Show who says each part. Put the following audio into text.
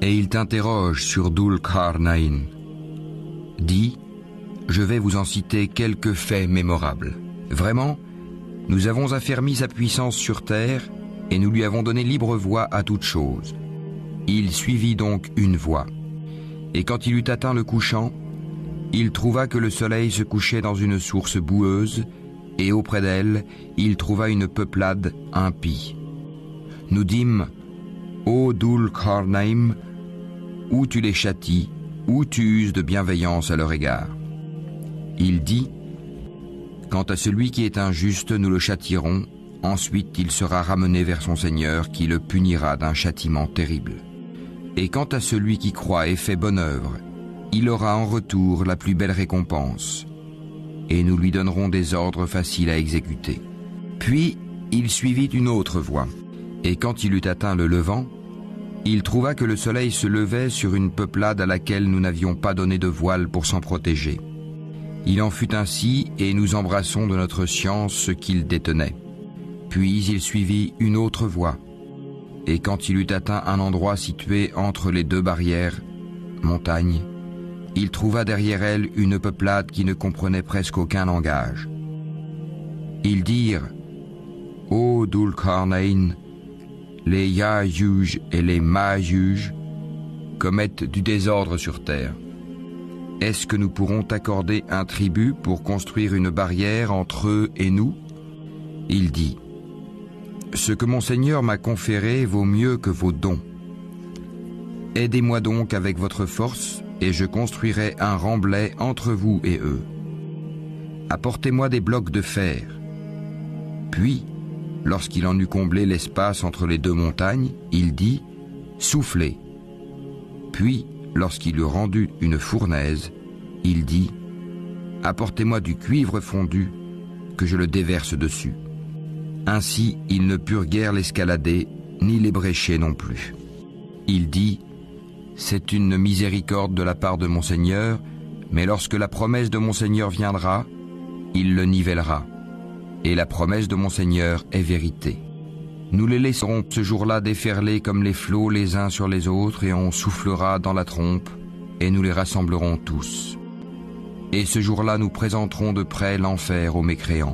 Speaker 1: Et il t'interroge sur Dhul Qarnayn. Dis, je vais vous en citer quelques faits mémorables. Vraiment, nous avons affermi sa puissance sur terre et nous lui avons donné libre voie à toute chose. Il suivit donc une voie. Et quand il eut atteint le couchant, il trouva que le soleil se couchait dans une source boueuse, et auprès d'elle, il trouva une peuplade impie. Nous dîmes, ô Dhul Qarnayn, ou tu les châties, ou tu uses de bienveillance à leur égard. Il dit, quant à celui qui est injuste, nous le châtierons, ensuite il sera ramené vers son Seigneur qui le punira d'un châtiment terrible. Et quant à celui qui croit et fait bonne œuvre, il aura en retour la plus belle récompense, et nous lui donnerons des ordres faciles à exécuter. Puis il suivit une autre voie, et quand il eut atteint le levant, il trouva que le soleil se levait sur une peuplade à laquelle nous n'avions pas donné de voile pour s'en protéger. Il en fut ainsi, et nous embrassons de notre science ce qu'il détenait. Puis il suivit une autre voie, et quand il eut atteint un endroit situé entre les deux barrières, montagnes, il trouva derrière elle une peuplade qui ne comprenait presque aucun langage. Ils dirent, ô Dhul Qarnayn, les Ya'juj et les Ma'juj commettent du désordre sur terre. Est-ce que nous pourrons t'accorder un tribut pour construire une barrière entre eux et nous? Il dit, ce que mon Seigneur m'a conféré vaut mieux que vos dons. Aidez-moi donc avec votre force, et je construirai un remblai entre vous et eux. Apportez-moi des blocs de fer. Puis, lorsqu'il en eut comblé l'espace entre les deux montagnes, il dit, soufflez. Puis, lorsqu'il eut rendu une fournaise, il dit, apportez-moi du cuivre fondu, que je le déverse dessus. Ainsi, ils ne purent guère l'escalader, ni l'ébrécher non plus. Il dit, c'est une miséricorde de la part de mon Seigneur, mais lorsque la promesse de mon Seigneur viendra, il le nivellera. Et la promesse de mon Seigneur est vérité. Nous les laisserons ce jour-là déferler comme les flots les uns sur les autres, et on soufflera dans la trompe, et nous les rassemblerons tous. Et ce jour-là, nous présenterons de près l'enfer aux mécréants.